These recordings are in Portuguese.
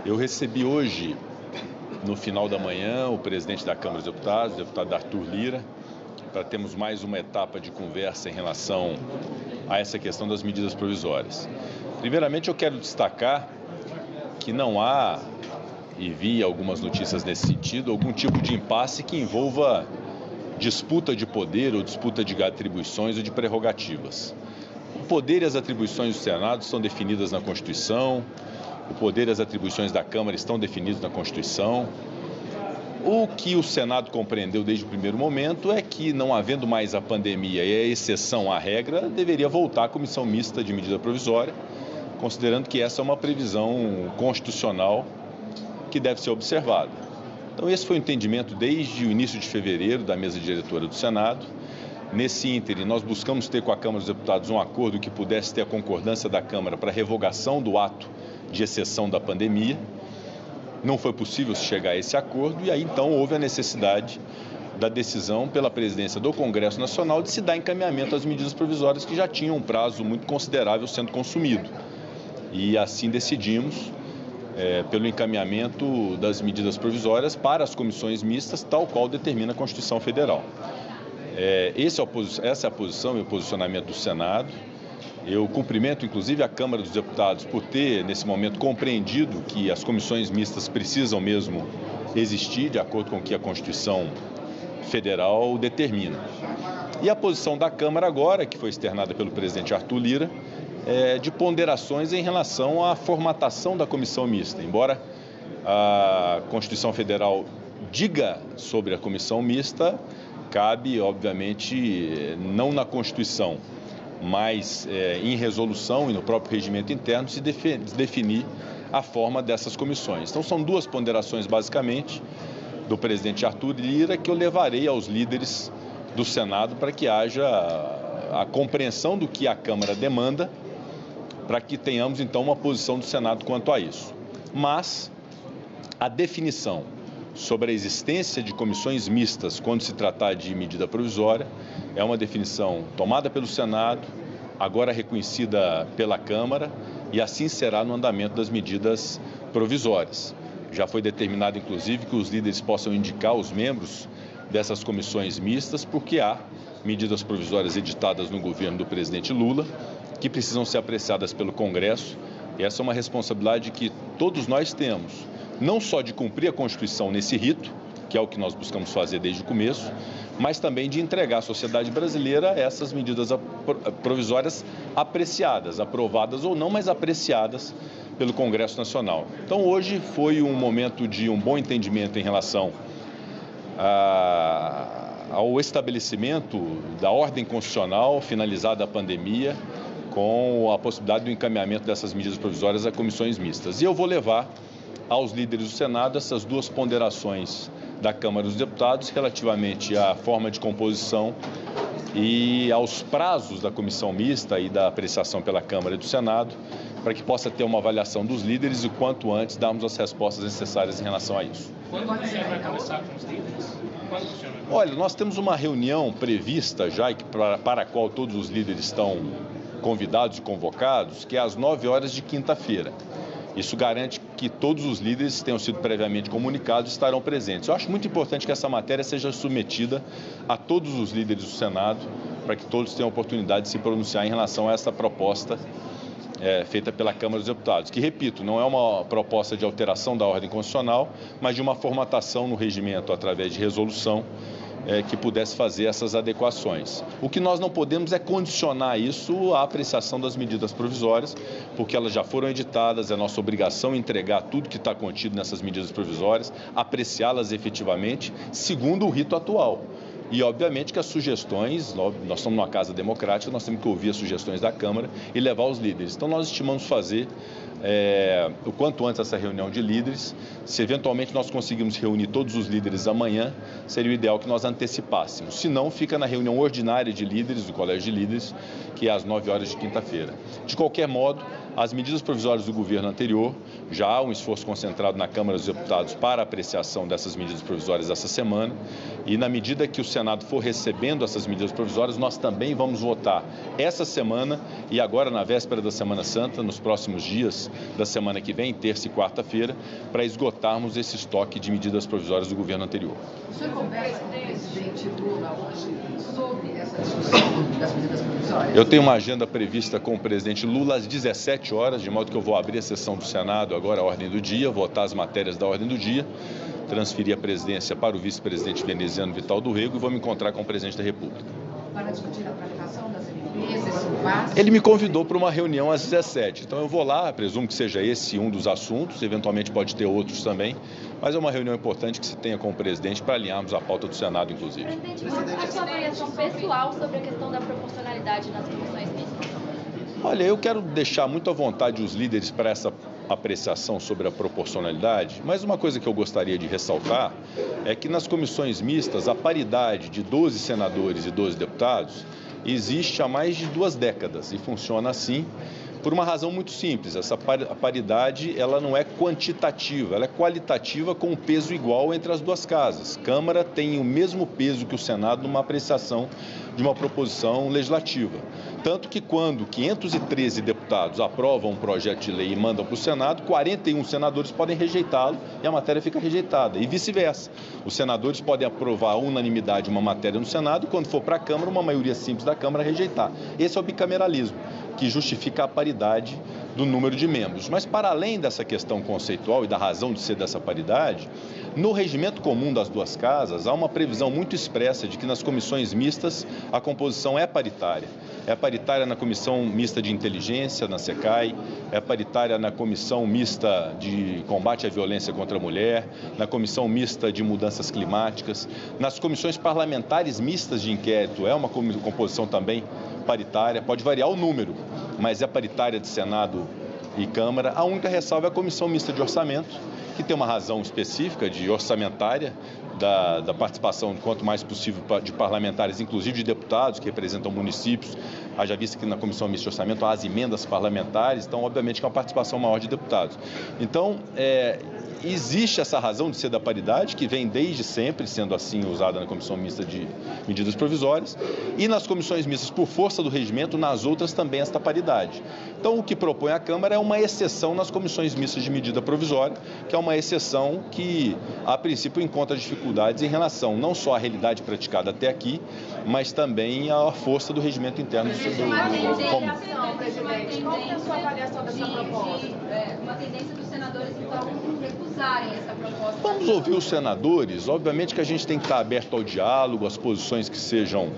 Eu recebi hoje, no final da manhã, o presidente da Câmara dos Deputados, o deputado Arthur Lira, para termos mais uma etapa de conversa em relação a essa questão das medidas provisórias. Primeiramente, eu quero destacar que não há, e vi algumas notícias nesse sentido, algum tipo de impasse que envolva disputa de poder ou disputa de atribuições ou de prerrogativas. O poder e as atribuições do Senado são definidas na Constituição, o poder e as atribuições da Câmara estão definidos na Constituição. O que o Senado compreendeu desde o primeiro momento é que, não havendo mais a pandemia e a exceção à regra, deveria voltar à comissão mista de medida provisória, considerando que essa é uma previsão constitucional que deve ser observada. Então, esse foi o entendimento desde o início de fevereiro da mesa diretora do Senado. Nesse ínterim, nós buscamos ter com a Câmara dos Deputados um acordo que pudesse ter a concordância da Câmara para a revogação do ato de exceção da pandemia. Não foi possível chegar a esse acordo e aí então houve a necessidade da decisão pela presidência do Congresso Nacional de se dar encaminhamento às medidas provisórias que já tinham um prazo muito considerável sendo consumido. E assim decidimos pelo encaminhamento das medidas provisórias para as comissões mistas, tal qual determina a Constituição Federal. Essa é a posição e o posicionamento do Senado. Eu cumprimento, inclusive, a Câmara dos Deputados por ter, nesse momento, compreendido que as comissões mistas precisam mesmo existir, de acordo com o que a Constituição Federal determina. E a posição da Câmara agora, que foi externada pelo presidente Arthur Lira, é de ponderações em relação à formatação da comissão mista. Embora a Constituição Federal diga sobre a comissão mista, cabe, obviamente, não na Constituição, mas em resolução e no próprio regimento interno se definir a forma dessas comissões. Então são duas ponderações basicamente do presidente Arthur Lira que eu levarei aos líderes do Senado para que haja a compreensão do que a Câmara demanda, para que tenhamos então uma posição do Senado quanto a isso. Mas a definição sobre a existência de comissões mistas quando se tratar de medida provisória é uma definição tomada pelo Senado, agora reconhecida pela Câmara, e assim será no andamento das medidas provisórias. Já foi determinado, inclusive, que os líderes possam indicar os membros dessas comissões mistas, porque há medidas provisórias editadas no governo do presidente Lula que precisam ser apreciadas pelo Congresso, e essa é uma responsabilidade que todos nós temos, não só de cumprir a Constituição nesse rito, que é o que nós buscamos fazer desde o começo, mas também de entregar à sociedade brasileira essas medidas provisórias apreciadas, aprovadas ou não, mas apreciadas pelo Congresso Nacional. Então, hoje foi um momento de um bom entendimento em relação ao estabelecimento da ordem constitucional finalizada a pandemia, com a possibilidade do encaminhamento dessas medidas provisórias a comissões mistas. E eu vou levar aos líderes do Senado essas duas ponderações da Câmara dos Deputados relativamente à forma de composição e aos prazos da comissão mista e da apreciação pela Câmara e do Senado, para que possa ter uma avaliação dos líderes e, quanto antes, darmos as respostas necessárias em relação a isso. Quando você vai conversar com os líderes? Olha, nós temos uma reunião prevista já, para a qual todos os líderes estão convidados e convocados, que é às 9 horas de quinta-feira. Isso garante que todos os líderes tenham sido previamente comunicados e estarão presentes. Eu acho muito importante que essa matéria seja submetida a todos os líderes do Senado, para que todos tenham oportunidade de se pronunciar em relação a essa proposta feita pela Câmara dos Deputados, que, repito, não é uma proposta de alteração da ordem constitucional, mas de uma formatação no regimento através de resolução que pudesse fazer essas adequações. O que nós não podemos é condicionar isso à apreciação das medidas provisórias, porque elas já foram editadas, é nossa obrigação entregar tudo que está contido nessas medidas provisórias, apreciá-las efetivamente, segundo o rito atual. E, obviamente, que as sugestões, nós estamos numa casa democrática, nós temos que ouvir as sugestões da Câmara e levar aos líderes. Então, nós estimamos fazer o quanto antes essa reunião de líderes. Se eventualmente nós conseguirmos reunir todos os líderes amanhã, seria o ideal que nós antecipássemos. Se não, fica na reunião ordinária de líderes, do Colégio de Líderes, que é às 9 horas de quinta-feira. De qualquer modo, as medidas provisórias do governo anterior, já há um esforço concentrado na Câmara dos Deputados para a apreciação dessas medidas provisórias essa semana, e na medida que o Senado for recebendo essas medidas provisórias, nós também vamos votar essa semana e agora, na véspera da Semana Santa, nos próximos dias, reuniões da semana que vem, terça e quarta-feira, para esgotarmos esse estoque de medidas provisórias do governo anterior. O senhor conversa com o presidente Lula hoje sobre essa discussão das medidas provisórias? Eu tenho uma agenda prevista com o presidente Lula às 17 horas, de modo que eu vou abrir a sessão do Senado agora, a ordem do dia, votar as matérias da ordem do dia, transferir a presidência para o vice-presidente veneziano Vital do Rego e vou me encontrar com o presidente da República. Para discutir a tramitação das MPs, esse impasse? Ele me convidou para uma reunião às 17, então eu vou lá, presumo que seja esse um dos assuntos, eventualmente pode ter outros também, mas é uma reunião importante que se tenha com o presidente para alinharmos a pauta do Senado, inclusive. Presidente, qual a sua avaliação pessoal sobre a questão da proporcionalidade nas comissões mistas? Olha, eu quero deixar muito à vontade os líderes para essa apreciação sobre a proporcionalidade, mas uma coisa que eu gostaria de ressaltar é que nas comissões mistas a paridade de 12 senadores e 12 deputados existe há mais de 2 décadas e funciona assim por uma razão muito simples. Essa paridade ela não é quantitativa, ela é qualitativa com um peso igual entre as duas casas. Câmara tem o mesmo peso que o Senado numa apreciação de uma proposição legislativa. Tanto que quando 513 deputados aprovam um projeto de lei e mandam para o Senado, 41 senadores podem rejeitá-lo e a matéria fica rejeitada. E vice-versa. Os senadores podem aprovar a unanimidade uma matéria no Senado e quando for para a Câmara, uma maioria simples da Câmara rejeitar. Esse é o bicameralismo, que justifica a paridade do número de membros. Mas, para além dessa questão conceitual e da razão de ser dessa paridade, no regimento comum das duas casas, há uma previsão muito expressa de que nas comissões mistas a composição é paritária. É paritária na comissão mista de inteligência, na SECAI, é paritária na comissão mista de combate à violência contra a mulher, na comissão mista de mudanças climáticas, nas comissões parlamentares mistas de inquérito, é uma composição também paritária, pode variar o número, mas é paritária de Senado e Câmara. A única ressalva é a comissão mista de orçamento, que tem uma razão específica de orçamentária, da participação, quanto mais possível, de parlamentares, inclusive de deputados que representam municípios. Haja vista que na comissão mista de orçamento há as emendas parlamentares, então, obviamente, que é uma participação maior de deputados. Então, existe essa razão de ser da paridade, que vem desde sempre sendo assim usada na comissão mista de medidas provisórias, e nas comissões mistas, por força do regimento, nas outras também esta paridade. Então, o que propõe a Câmara é uma exceção nas comissões mistas de medida provisória, que é uma exceção que, a princípio, encontra dificuldades em relação não só à realidade praticada até aqui, mas também à força do regimento interno do comum. Presidente, qual é a sua avaliação dessa proposta? Uma tendência dos senadores, então, recusarem essa proposta. Vamos ouvir os senadores. Obviamente que a gente tem que estar aberto ao diálogo, às posições que sejam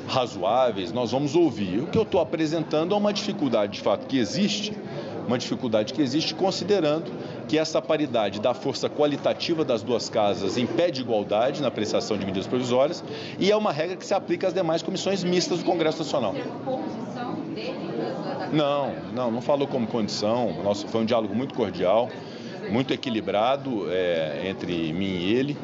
razoáveis, nós vamos ouvir. O que eu estou apresentando é uma dificuldade, de fato, que existe, considerando que essa paridade da força qualitativa das duas casas impede igualdade na apreciação de medidas provisórias e é uma regra que se aplica às demais comissões mistas do Congresso Nacional. Não falou como condição. Nossa, foi um diálogo muito cordial, muito equilibrado entre mim e ele.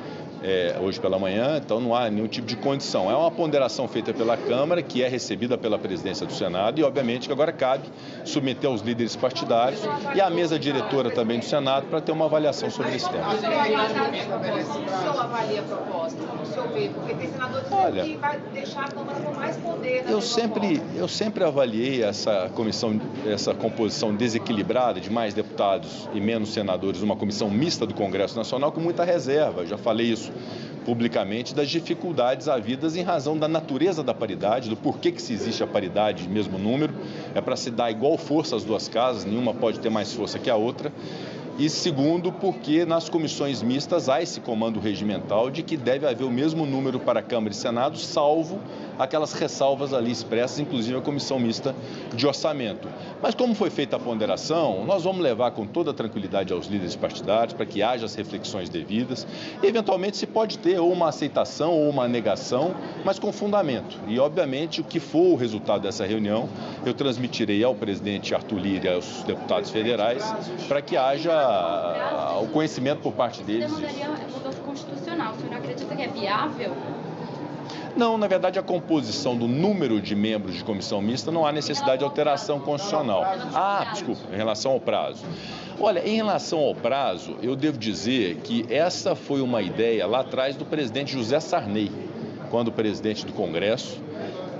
Hoje pela manhã, então não há nenhum tipo de condição. É uma ponderação feita pela Câmara, que é recebida pela presidência do Senado e, obviamente, que agora cabe submeter aos líderes partidários e à mesa diretora também do Senado para ter uma avaliação sobre esse tema. Como o senhor avalia a proposta? Como o senhor vê? Porque tem senadores dizendo que vai deixar a Câmara com mais poder. Eu sempre avaliei essa composição desequilibrada de mais deputados e menos senadores, uma comissão mista do Congresso Nacional com muita reserva. Eu já falei isso publicamente, das dificuldades havidas em razão da natureza da paridade, do porquê que se existe a paridade de mesmo número, é para se dar igual força às duas casas, nenhuma pode ter mais força que a outra. E segundo, porque nas comissões mistas há esse comando regimental de que deve haver o mesmo número para Câmara e Senado, salvo aquelas ressalvas ali expressas, inclusive a comissão mista de orçamento. Mas como foi feita a ponderação, nós vamos levar com toda tranquilidade aos líderes partidários para que haja as reflexões devidas. E, eventualmente, se pode ter ou uma aceitação ou uma negação, mas com fundamento. E, obviamente, o que for o resultado dessa reunião, eu transmitirei ao presidente Arthur Lira e aos deputados federais para que haja o conhecimento por parte deles. Demandaria mudança constitucional. O senhor não acredita que é viável? Não, na verdade, a composição do número de membros de comissão mista não há necessidade de alteração constitucional. Desculpa, em relação ao prazo. Olha, em relação ao prazo, eu devo dizer que essa foi uma ideia lá atrás do presidente José Sarney, quando presidente do Congresso,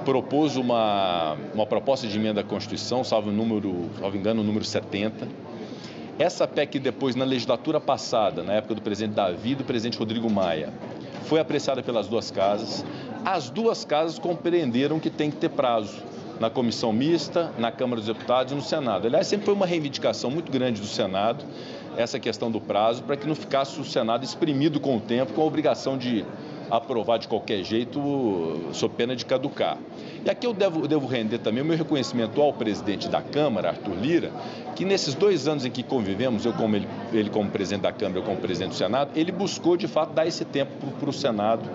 propôs uma proposta de emenda à Constituição, salvo engano, o número 70, Essa PEC depois, na legislatura passada, na época do presidente Davi e do presidente Rodrigo Maia, foi apreciada pelas duas casas. As duas casas compreenderam que tem que ter prazo na comissão mista, na Câmara dos Deputados e no Senado. Aliás, sempre foi uma reivindicação muito grande do Senado, essa questão do prazo, para que não ficasse o Senado exprimido com o tempo, com a obrigação de aprovar de qualquer jeito, sob pena de caducar. E aqui eu devo render também o meu reconhecimento ao presidente da Câmara, Arthur Lira, que nesses 2 anos em que convivemos, eu como ele como presidente da Câmara, eu como presidente do Senado, ele buscou de fato dar esse tempo para o Senado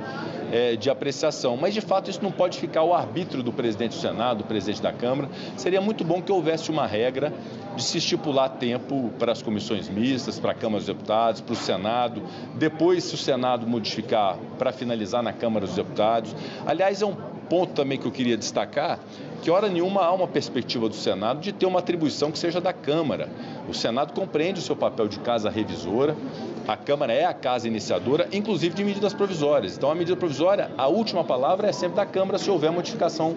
de apreciação. Mas de fato isso não pode ficar ao arbítrio do presidente do Senado, do presidente da Câmara. Seria muito bom que houvesse uma regra de se estipular tempo para as comissões mistas, para a Câmara dos Deputados, para o Senado. Depois, se o Senado modificar, para finalizar na Câmara dos Deputados. Aliás, é um ponto também que eu queria destacar, que hora nenhuma há uma perspectiva do Senado de ter uma atribuição que seja da Câmara. O Senado compreende o seu papel de casa revisora, a Câmara é a casa iniciadora, inclusive de medidas provisórias. Então, a medida provisória, a última palavra é sempre da Câmara se houver modificação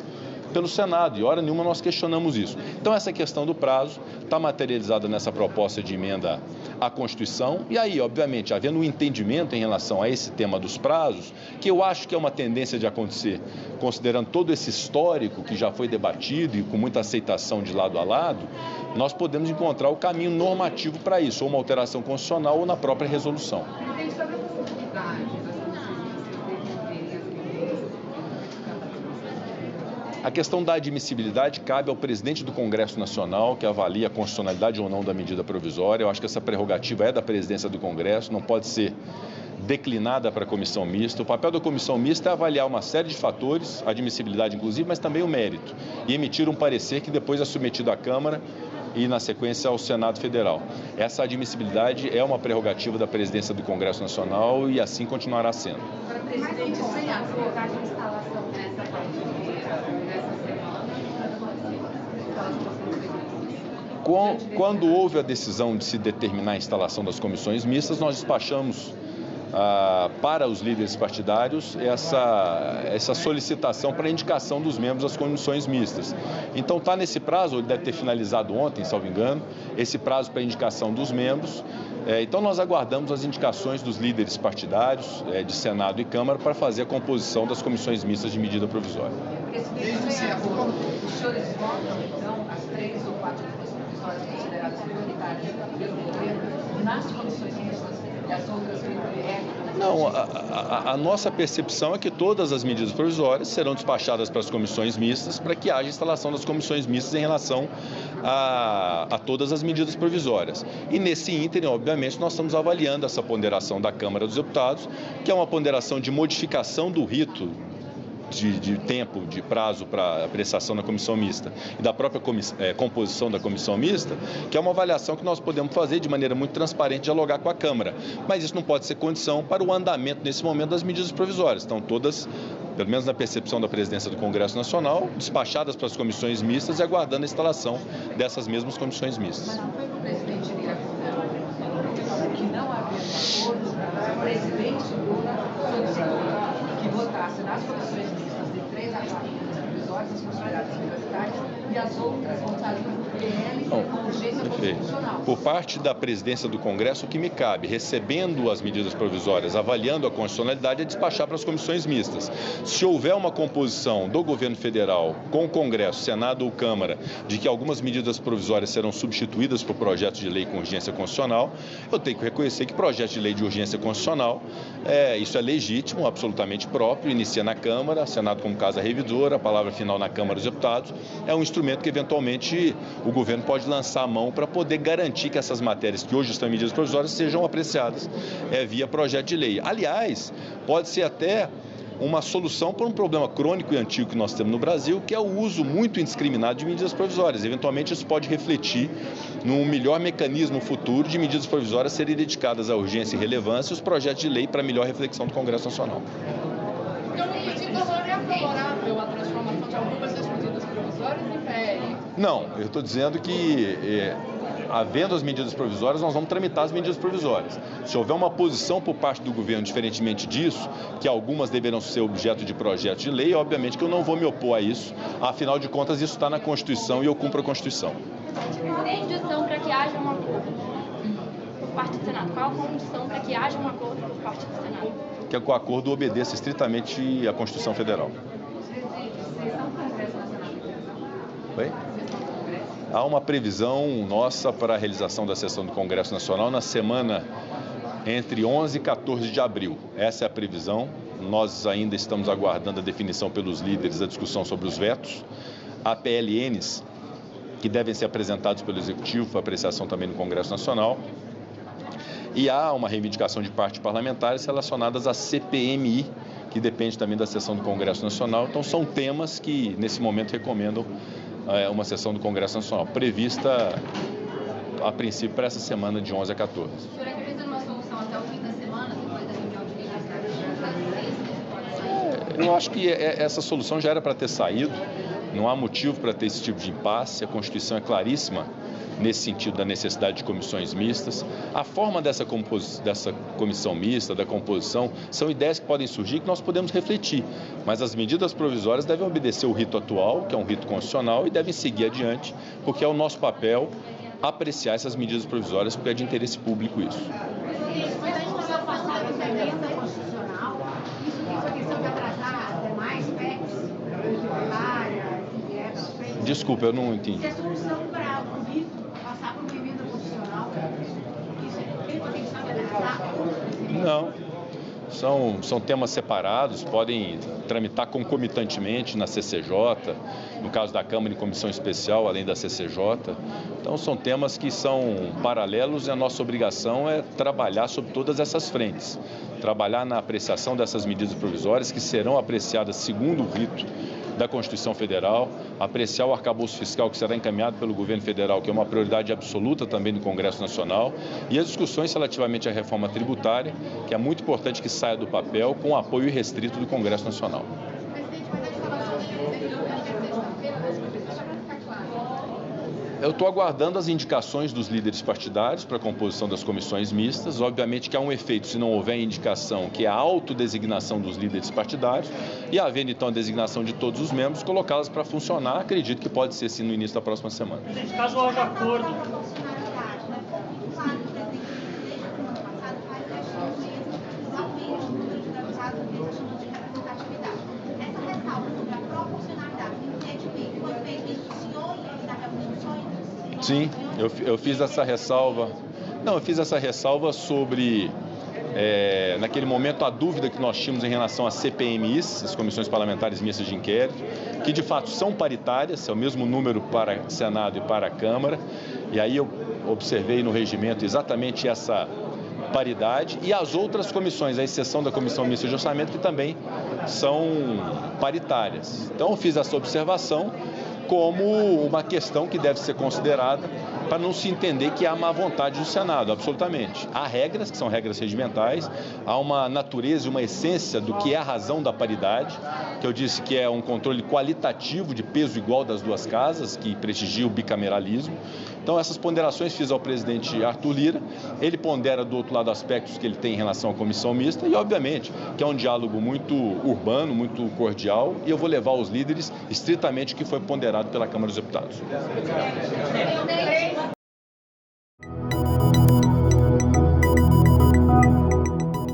pelo Senado, e hora nenhuma nós questionamos isso. Então, essa questão do prazo está materializada nessa proposta de emenda à Constituição, e aí, obviamente, havendo um entendimento em relação a esse tema dos prazos, que eu acho que é uma tendência de acontecer, considerando todo esse histórico que já foi debatido e com muita aceitação de lado a lado, nós podemos encontrar o caminho normativo para isso, ou uma alteração constitucional ou na própria resolução. A questão da admissibilidade cabe ao presidente do Congresso Nacional, que avalia a constitucionalidade ou não da medida provisória. Eu acho que essa prerrogativa é da presidência do Congresso, não pode ser declinada para a comissão mista. O papel da comissão mista é avaliar uma série de fatores, admissibilidade inclusive, mas também o mérito, e emitir um parecer que depois é submetido à Câmara e, na sequência, ao Senado Federal. Essa admissibilidade é uma prerrogativa da presidência do Congresso Nacional e assim continuará sendo. Para o presidente, sem aprovar a instalação nessa semana, quando houve a decisão de se determinar a instalação das comissões mistas, nós despachamos para os líderes partidários essa solicitação para a indicação dos membros das comissões mistas. Então está nesse prazo, ele deve ter finalizado ontem, salvo engano, esse prazo para a indicação dos membros. Então nós aguardamos as indicações dos líderes partidários de Senado e Câmara para fazer a composição das comissões mistas de medida provisória. Presidente, os senhores votam, então, as 3 ou 4 medidas provisórias consideradas prioritárias pelo governo nas comissões mistas e as outras pelo PL? Não, a nossa percepção é que todas as medidas provisórias serão despachadas para as comissões mistas para que haja instalação das comissões mistas em relação a todas as medidas provisórias. E nesse ínterim, obviamente, nós estamos avaliando essa ponderação da Câmara dos Deputados, que é uma ponderação de modificação do rito de tempo, de prazo para apreciação na comissão mista e da própria composição da comissão mista, que é uma avaliação que nós podemos fazer de maneira muito transparente, dialogar com a Câmara. Mas isso não pode ser condição para o andamento, nesse momento, das medidas provisórias. Estão todas, pelo menos na percepção da presidência do Congresso Nacional, despachadas para as comissões mistas e aguardando a instalação dessas mesmas comissões mistas. Mas não foi para o presidente Lira que não havia acordo, o presidente Lula solicitou que votasse nas comissões mistas de 3 a 4 medidas provisórias, as consideradas prioritárias, e as outras voltariam para o PL com urgência constitucional. Por parte da presidência do Congresso, o que me cabe, recebendo as medidas provisórias, avaliando a constitucionalidade, é despachar para as comissões mistas. Se houver uma composição do governo federal com o Congresso, Senado ou Câmara, de que algumas medidas provisórias serão substituídas por projetos de lei com urgência constitucional, eu tenho que reconhecer que projeto de lei de urgência constitucional, isso é legítimo, absolutamente próprio, inicia na Câmara, Senado como casa revisora, a palavra final na Câmara dos Deputados, é um instrumento que eventualmente o governo pode lançar a mão para poder garantir que essas matérias que hoje estão em medidas provisórias sejam apreciadas via projeto de lei. Aliás, pode ser até uma solução para um problema crônico e antigo que nós temos no Brasil, que é o uso muito indiscriminado de medidas provisórias. Eventualmente, isso pode refletir num melhor mecanismo futuro de medidas provisórias serem dedicadas à urgência e relevância e os projetos de lei para melhor reflexão do Congresso Nacional. Então, no princípio, o senhor é favorável à transformação de algumas das medidas provisórias em PL? Não, eu estou dizendo que havendo as medidas provisórias, nós vamos tramitar as medidas provisórias. Se houver uma posição por parte do governo, diferentemente disso, que algumas deverão ser objeto de projeto de lei, obviamente que eu não vou me opor a isso. Afinal de contas, isso está na Constituição e eu cumpro a Constituição. Sem indicação para que haja um acordo. por parte do Senado? Qual a condição para que haja um acordo por parte do Senado? Que o acordo obedeça estritamente à Constituição Federal. Oi? Há uma previsão nossa para a realização da sessão do Congresso Nacional na semana entre 11 e 14 de abril. Essa é a previsão. Nós ainda estamos aguardando a definição pelos líderes da discussão sobre os vetos. Há PLNs que devem ser apresentados pelo Executivo para apreciação também no Congresso Nacional. E há uma reivindicação de parte parlamentares relacionadas à CPMI, que depende também da sessão do Congresso Nacional. Então, são temas que, nesse momento, recomendam uma sessão do Congresso Nacional, prevista, a princípio, para essa semana de 11 a 14. O senhor acredita numa solução até o fim da semana, depois da reunião de líderes? Eu acho que essa solução já era para ter saído. Não há motivo para ter esse tipo de impasse. A Constituição é claríssima nesse sentido da necessidade de comissões mistas. A forma dessa comissão mista, da composição, são ideias que podem surgir que nós podemos refletir. Mas as medidas provisórias devem obedecer o rito atual, que é um rito constitucional, e devem seguir adiante, porque é o nosso papel apreciar essas medidas provisórias, porque é de interesse público isso. Mas a gente está passando uma emenda constitucional, isso tem a questão de atrasar demais PECs, Desculpa, eu não entendi. Se a solução para o rito passar por uma emenda constitucional, isso tem potencial de atrasar? Não. São temas separados, podem tramitar concomitantemente na CCJ, no caso da Câmara em comissão especial, além da CCJ. Então, são temas que são paralelos e a nossa obrigação é trabalhar sobre todas essas frentes. Trabalhar na apreciação dessas medidas provisórias que serão apreciadas segundo o rito da Constituição Federal, apreciar o arcabouço fiscal que será encaminhado pelo governo federal, que é uma prioridade absoluta também do Congresso Nacional, e as discussões relativamente à reforma tributária, que é muito importante que saia do papel com o apoio irrestrito do Congresso Nacional. Presidente, mas a instalação da sexta-feira, só para ficar claro. Eu estou aguardando as indicações dos líderes partidários para a composição das comissões mistas. Obviamente que há um efeito, se não houver indicação, que é a autodesignação dos líderes partidários, e havendo então a designação de todos os membros, colocá-las para funcionar, acredito que pode ser sim no início da próxima semana. Presidente, caso haja acordo. Sim, eu fiz essa ressalva. Não, eu fiz essa ressalva sobre, naquele momento, a dúvida que nós tínhamos em relação às CPMIs, as Comissões Parlamentares Mistas de Inquérito, que de fato são paritárias, é o mesmo número para o Senado e para a Câmara, e aí eu observei no regimento exatamente essa paridade, e as outras comissões, à exceção da Comissão Mista de Orçamento, que também são paritárias. Então eu fiz essa observação como uma questão que deve ser considerada para não se entender que há má vontade do Senado, absolutamente. Há regras, que são regras regimentais, há uma natureza e uma essência do que é a razão da paridade, que eu disse que é um controle qualitativo de peso igual das duas casas, que prestigia o bicameralismo. Então, essas ponderações fiz ao presidente Arthur Lira, ele pondera do outro lado aspectos que ele tem em relação à comissão mista e, obviamente, que é um diálogo muito urbano, muito cordial, e eu vou levar aos líderes estritamente o que foi ponderado pela Câmara dos Deputados.